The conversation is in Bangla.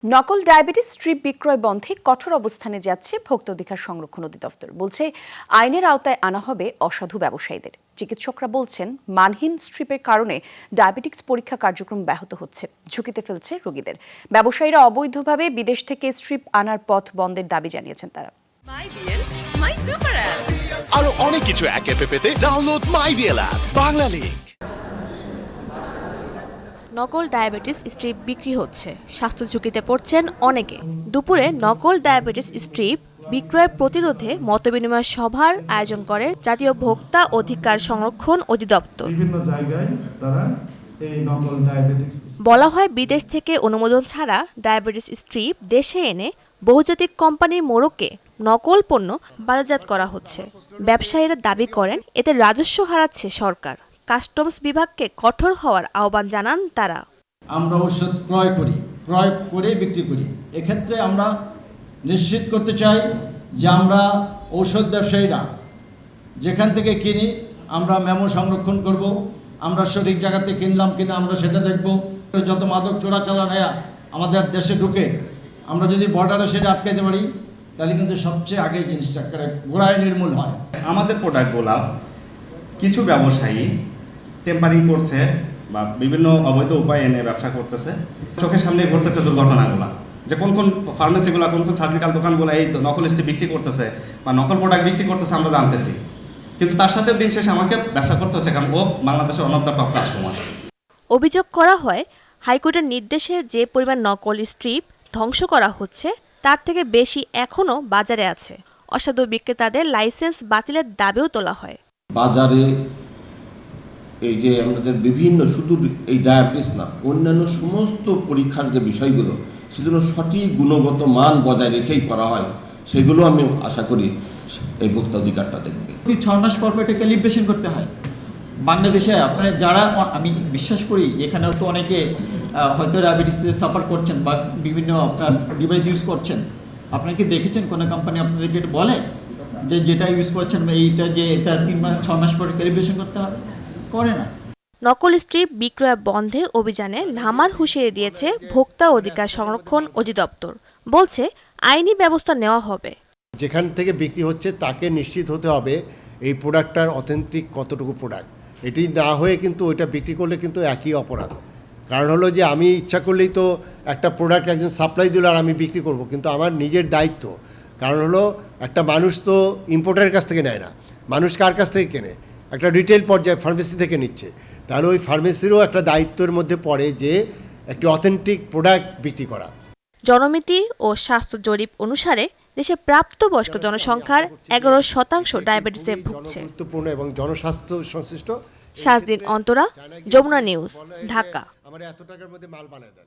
নকল ডায়াবেটিস স্ট্রিপ বিক্রয় বন্ধে কঠোর অবস্থানে যাচ্ছে ভোক্তা অধিকার সংরক্ষণ অধিদপ্তর। বলছে আইনের আওতায় আনা হবে অসাধু ব্যবসায়ীদের। চিকিৎসকরা বলছেন মানহীন স্ট্রিপের কারণে ডায়াবেটিক্স পরীক্ষা কার্যক্রম ব্যাহত হচ্ছে, ঝুঁকিতে ফেলছে রোগীদের। ব্যবসায়ীরা অবৈধভাবে বিদেশ থেকে স্ট্রিপ আনার পথ বন্ধের দাবি জানিয়েছেন তারা। আরো অনেক কিছু এক অ্যাপে পেতে ডাউনলোড মাইডিএল অ্যাপ বাংলা লিংক। নকল ডায়াবেটিস স্ট্রিপ বিক্রি হচ্ছে, স্বাস্থ্য ঝুঁকিতে পড়ছেন অনেকে। দুপুরে নকল ডায়াবেটিস স্ট্রিপ বিক্রয় প্রতিরোধে মতবিনিময় সভার আয়োজন করে জাতীয় ভোক্তা অধিকার সংরক্ষণ অধিদপ্তর। বিভিন্ন জায়গায় তারা এই নকল ডায়াবেটিস বলা হয়, বিদেশ থেকে অনুমোদন ছাড়া ডায়াবেটিস স্ট্রিপ দেশে এনে বহুজাতিক কোম্পানি মোড়কে নকল পণ্য বাজারজাত করা হচ্ছে। ব্যবসায়ীরা দাবি করেন এতে রাজস্ব হারাচ্ছে সরকার। কাস্টমস বিভাগকে কঠোর হওয়ার আহ্বান জানান তারা। আমরা ঔষধ ক্রয় করে বিক্রি করি। এক্ষেত্রে আমরা নিশ্চিত করতে চাই যে আমরা ঔষধ ব্যবসায়ীরা যেখান থেকে কিনি আমরা মেমো সংরক্ষণ করব। আমরা সঠিক জায়গাতে কিনলাম কিনা আমরা সেটা দেখব। যত মাদক চোরাচালান আমাদের দেশে ঢুকে আমরা যদি বর্ডারে সেটা আটকাইতে পারি তাহলে কিন্তু সবচেয়ে আগে জিনিসটা গোড়ায় নির্মূল হয়। আমাদের প্রোডাক্টগুলো কিছু ব্যবসায়ী টেম্পারিং করছে বা বিভিন্ন অবৈধ উপায় এনে ব্যবসা করতেছে। চোখের সামনে ঘটতেছে দুর্ঘটনাগুলো, যে কোন কোন ফার্মেসিগুলো, কোন কোন সার্জিক্যাল দোকানগুলো এই নকল স্ট্রিপ বিক্রি করতেছে বা নকল প্রোডাক্ট বিক্রি করতেছে আমরা জানতেছি, কিন্তু তার সাথে দিন শেষে আমাকে ব্যবসা করতে হচ্ছে, কারণ ও বাংলাদেশের অনবদ্য টপ কাস্টমার। অভিযোগ করা হয়, হাইকোর্টের নির্দেশে যে পরিমাণ নকল স্ট্রিপ ধ্বংস করা হচ্ছে তার থেকে বেশি এখনও বাজারে আছে। অসাধু বিক্রেতাদের লাইসেন্স বাতিলের দাবিও তোলা হয়। বাজারে এই যে আমাদের বিভিন্ন শুধু এই ডায়াবেটিস না, অন্যান্য সমস্ত পরীক্ষার যে বিষয়গুলো সেগুলো সঠিক গুণগত মান বজায় রেখেই করা হয়, সেগুলো আমি আশা করি এই ভোক্তা অধিকারটা দেখবে। 6 মাস পর এটা ক্যালিব্রেশন করতে হয়। বাংলাদেশে আপনারা যারা, আমি বিশ্বাস করি এখানেও তো অনেকে হয়তো ডায়াবেটিসে সাফার করছেন বা বিভিন্ন আপনার ডিভাইস ইউজ করছেন। আপনারা কি দেখেছেন কোনো কোম্পানি আপনাদেরকে বলে যে যেটা ইউজ করছেন এইটা যে এটা 6 মাস পরে ক্যালিব্রেশন করতে হবে? করে না। নকল স্ট্রিপ বিক্রয় বন্ধে অভিযানে নামার হুঁশিয়ারি দিয়েছে ভোক্তা অধিকার সংরক্ষণ অধিদপ্তর। বলছে আইনি ব্যবস্থা নেওয়া হবে। যেখান থেকে বিক্রি হচ্ছে তাকে নিশ্চিত হতে হবে এই প্রোডাক্টটার অথেন্টিক কতটুকু প্রোডাক্ট। এটি না হয়ে কিন্তু ওইটা বিক্রি করলে কিন্তু একই অপরাধ। কারণ হলো যে আমি ইচ্ছা করলেই তো একটা প্রোডাক্ট একজন সাপ্লাই দিল আর আমি বিক্রি করব, কিন্তু আমার নিজের দায়িত্ব। কারণ হলো একটা মানুষ তো ইম্পোর্টারের কাছ থেকে নেয় না, মানুষ কার কাছ থেকে কেনে? একটা রিটেল পর্যায়ে ফার্মেসি থেকে নিচ্ছে। তাহলে ওই ফার্মেসিরও একটা দায়িত্বের মধ্যে পড়ে যে একটি অথেন্টিক প্রোডাক্ট বিক্রি করা। জনমিতি ও স্বাস্থ্য জরিপ অনুসারে দেশে প্রাপ্তবয়স্ক জনসংখ্যার 11% ডায়াবেটিসে ভুগছে। গুরুত্বপূর্ণ এবং জনস্বাস্থ্য সংশ্লিষ্ট। শাহজিন অন্তরা, যমুনা নিউজ, ঢাকা। আমার এত টাকার মধ্যে মাল বানায় দেন।